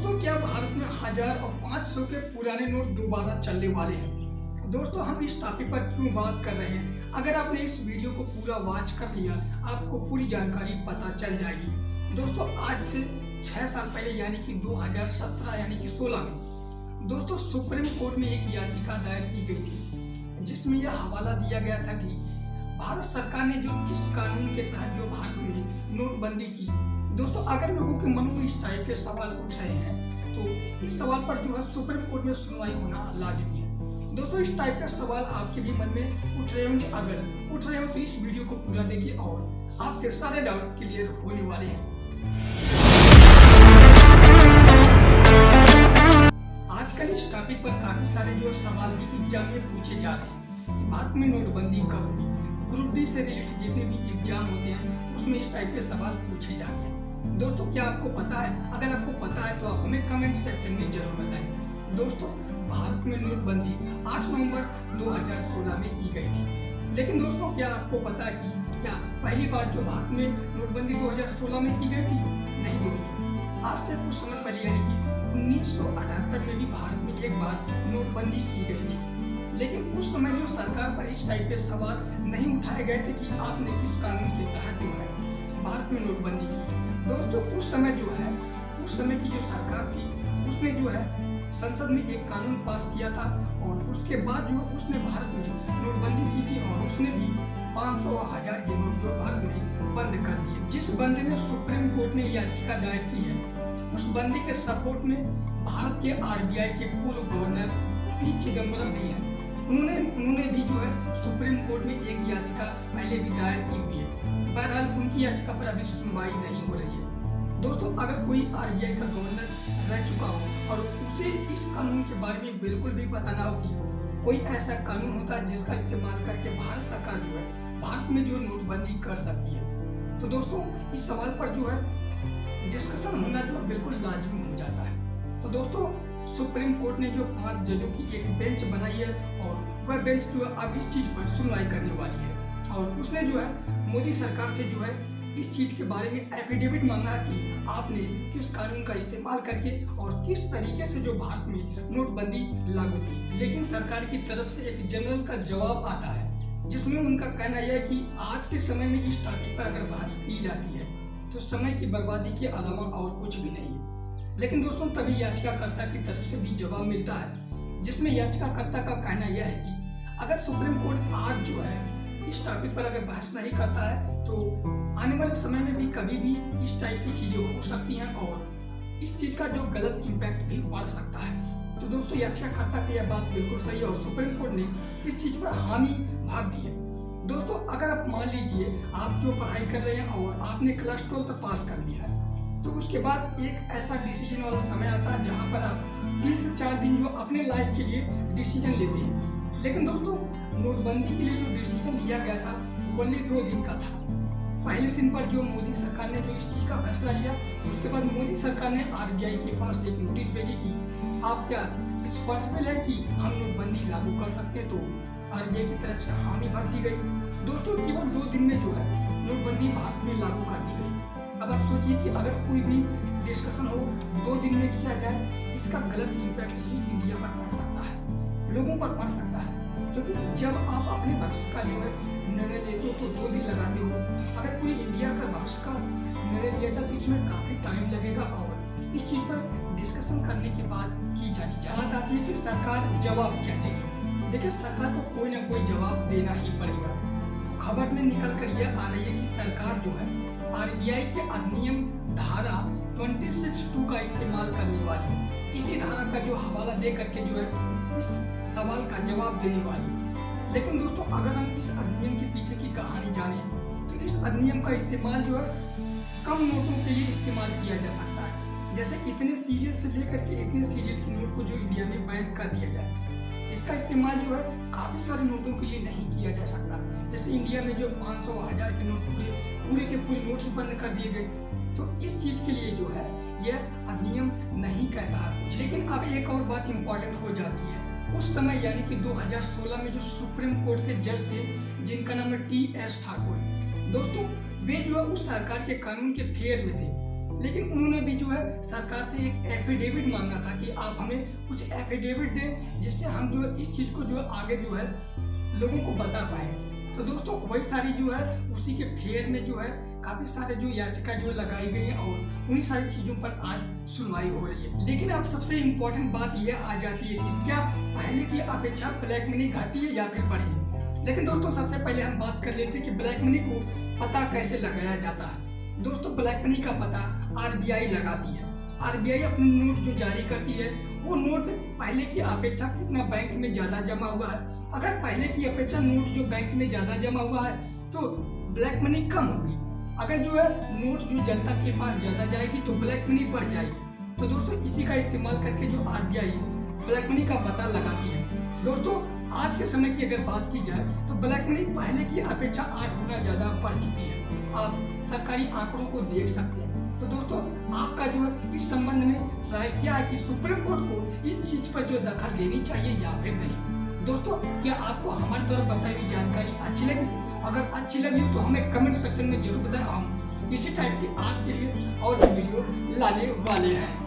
दोस्तों, क्या भारत में 1000 और 500 के पुराने नोट दोबारा चलने वाले हैं? दोस्तों, हम इस टॉपिक पर क्यों बात कर रहे हैं? अगर आपने इस वीडियो को पूरा वॉच कर लिया, आपको पूरी जानकारी पता चल जाएगी। दोस्तों, आज से 6 साल पहले यानी कि 2017 यानी कि 16 में दोस्तों सुप्रीम कोर्ट में एक याचिका दायर की गई थी, जिसमें यह हवाला दिया गया था कि भारत सरकार ने जो किस कानून के तहत जो भारत में नोटबंदी की। दोस्तों, अगर लोगों के मनों में इस टाइप के सवाल उठ रहे हैं तो इस सवाल पर जो है सुप्रीम कोर्ट में सुनवाई होना लाजमी है। दोस्तों, इस टाइप के सवाल आपके भी मन में उठ रहे होंगे। अगर उठ रहे हो तो इस वीडियो को पूरा देखिए और आपके सारे डाउट क्लियर होने वाले हैं। आजकल इस टॉपिक पर काफी सारे जो सवाल भी एग्जाम में पूछे जा रहे हैं कि भारत में नोटबंदी कब हुई। ग्रुप डी से रिलेटेड जितने भी एग्जाम होते हैं उसमें इस टाइप के सवाल पूछे जाते हैं। दोस्तों, क्या आपको पता है? अगर आपको पता है तो आप हमें कमेंट सेक्शन में जरूर बताएं। दोस्तों, भारत में नोटबंदी 8 नवंबर 2016 में की गई थी। लेकिन दोस्तों, क्या आपको पता है कि क्या पहली बार जो भारत में नोटबंदी 2016 में की गई थी? नहीं दोस्तों, आज से कुछ समय पहले यानी कि 1978 में भी भारत में एक बार नोटबंदी की गई थी। लेकिन उस समय जो सरकार पर इस टाइप के सवाल नहीं उठाए गए थे कि आपने किस कानून के तहत जो है भारत में नोटबंदी की। दोस्तों, उस समय की जो सरकार थी उसने जो है संसद में एक कानून पास किया था और उसके बाद जो उसने भारत में नोटबंदी की थी और उसने भी 500 और 1000 के नोट जो भारत में बंद कर दिए। जिस बंदे ने सुप्रीम कोर्ट में याचिका दायर की है, उस बंदे के सपोर्ट में भारत के आरबीआई के पूर्व गवर्नर पी चिदम्बरम भी है। उन्होंने भी जो है सुप्रीम कोर्ट में एक याचिका पहले भी दायर की हुई है। बहरहाल उनकी याचिका पर अभी सुनवाई नहीं हो रही है। दोस्तों, अगर कोई आरबीआई का गवर्नर रह चुका हो और उसे इस कानून के बारे में बिल्कुल भी पता ना हो कि कोई ऐसा कानून होता है जिसका इस्तेमाल करके भारत सरकार जो है भारत में जो नोटबंदी कर सकती है, तो दोस्तों इस सवाल पर जो है डिस्कशन होना जो है बिल्कुल लाजमी हो जाता है। तो दोस्तों, सुप्रीम कोर्ट ने जो 5 जजों की एक बेंच बनाई है और वह बेंच जो है अब इस चीज पर सुनवाई करने वाली है और उसने जो है मोदी सरकार से जो है इस चीज के बारे में एफिडेविट मांगा है कि आपने किस कानून का इस्तेमाल करके और किस तरीके से जो भारत में नोटबंदी लागू की। लेकिन सरकार की तरफ से एक जनरल का जवाब आता है, जिसमें उनका कहना यह है कि आज के समय में इस टॉपिक पर अगर बहस की जाती है तो समय की बर्बादी के अलावा और कुछ भी नहीं है। लेकिन दोस्तों, तभी याचिकाकर्ता की तरफ से भी जवाब मिलता है, जिसमें याचिकाकर्ता का कहना यह है कि अगर सुप्रीम कोर्ट आज जो है इस टॉपिक पर अगर बहस नहीं करता है तो आने वाले समय में भी कभी भी इस टाइप की चीजें हो सकती हैं और इस चीज का जो गलत इम्पैक्ट भी पड़ सकता है। तो दोस्तों, याचिकाकर्ता की यह बात बिल्कुल सही है और सुप्रीम कोर्ट ने इस चीज पर हामी भर दी है। दोस्तों, अगर आप मान लीजिए आप जो पढ़ाई कर रहे हैं और आपने क्लास 12 पास कर लिया है, तो उसके बाद एक ऐसा डिसीजन वाला समय आता है जहाँ पर आप 3 से 4 दिन जो अपने लाइफ के लिए डिसीजन लेते हैं। लेकिन दोस्तों, नोटबंदी के लिए जो डिसीजन लिया गया था वो ओनली 2 दिन का था। पहले दिन पर जो मोदी सरकार ने जो इस चीज का फैसला लिया, उसके बाद मोदी सरकार ने आरबीआई के पास एक नोटिस भेजी कि आप क्या रिस्पॉन्सिबल है कि हम नोटबंदी लागू कर सकते हैं। तो आरबीआई की तरफ से हामी भर दी गई। दोस्तों, केवल 2 दिन में जो है नोटबंदी भारत में लागू कर दी गई। अब आप सोचिए कि अगर कोई भी डिस्कशन हो 2 दिन में किया जाए, इसका गलत इम्पैक्ट ही इंडिया पर पड़ सकता है, लोगों पर पड़ सकता है। क्योंकि जब आप अपने भविष्य का जो है निर्णय लेते हो तो 2 दिन लगाते हो। अगर पूरी इंडिया का भविष्य का निर्णय लिया जाए तो इसमें काफी टाइम लगेगा और इस चीज पर डिस्कशन करने के बाद की जानी चाहिए। बात आती है कि सरकार जवाब क्या देगी। देखिए, सरकार को कोई ना कोई जवाब देना ही पड़ेगा। तो खबर में निकल कर यह आ रही है कि सरकार जो है आरबीआई के अधिनियम धारा 26(2) का इस्तेमाल करने वाली है। इसी धारा का जो हवाला दे करके जो है इस सवाल का जवाब देने वाली है। लेकिन दोस्तों, अगर हम इस अधिनियम के पीछे की कहानी जाने तो इस अधिनियम का इस्तेमाल जो है कम नोटों के लिए इस्तेमाल किया जा सकता है। जैसे इतने सीरियल से लेकर के इतने सीरियल के नोट को जो इंडिया में बैन कर दिया जाए, इसका इस्तेमाल जो है काफी सारे नोटों के लिए नहीं किया जा सकता। जैसे इंडिया में जो 500 और 1000 के नोट पूरे के पूरे नोट ही बंद कर दिए गए। तो इस चीज के लिए जो है यह अधिनियम नहीं कहता है कुछ। लेकिन अब एक और बात इम्पोर्टेंट हो जाती है। उस समय यानी कि 2016 में जो सुप्रीम कोर्ट के जज थे, जिनका नाम है टी एस ठाकुर, दोस्तों वे जो है उस सरकार के कानून के फेयर में थे। लेकिन उन्होंने भी जो है सरकार से एक एफिडेविट मांगा था कि आप हमें कुछ एफिडेविट दें जिससे हम जो है इस चीज़ को जो है आगे जो है लोगों को बता पाए। तो दोस्तों वही सारी जो है उसी के फेर में जो है काफ़ी सारे जो याचिका जो लगाई गई है और उन्हीं सारी चीज़ों पर आज सुनवाई हो रही है। लेकिन अब सबसे इम्पोर्टेंट बात यह आ जाती है कि क्या पहले की अपेक्षा ब्लैक मनी घटी है या फिर बढ़ी। लेकिन दोस्तों सबसे पहले हम बात कर लेते हैं कि ब्लैक मनी को पता कैसे लगाया जाता है। दोस्तों ब्लैक मनी का पता आरबीआई लगाती है। आरबीआई अपने नोट जो जारी करती है वो नोट पहले की अपेक्षा कितना बैंक में ज़्यादा जमा हुआ है। अगर पहले की अपेक्षा नोट जो बैंक में ज़्यादा जमा हुआ है तो ब्लैक मनी कम होगी। अगर जो है नोट जो जनता के पास ज़्यादा जाएगी तो ब्लैक मनी बढ़ जाएगी। तो दोस्तों इसी का इस्तेमाल करके जो आरबीआई ब्लैक मनी का पता लगाती है। दोस्तों आज के समय की अगर बात की जाए तो ब्लैक मनी पहले की अपेक्षा 8 गुना ज़्यादा बढ़ चुकी है। आप सरकारी आंकड़ों को देख सकते हैं। तो दोस्तों आपका जो है इस संबंध में राय क्या है कि सुप्रीम कोर्ट को इस चीज़ पर जो दखल देनी चाहिए या फिर नहीं। दोस्तों क्या आपको हमारे द्वारा बताई हुई जानकारी अच्छी लगी? अगर अच्छी लगी तो हमें कमेंट सेक्शन में जरूर बताएं। हम इसी टाइप की आपके लिए और भी वीडियो लाने वाले हैं।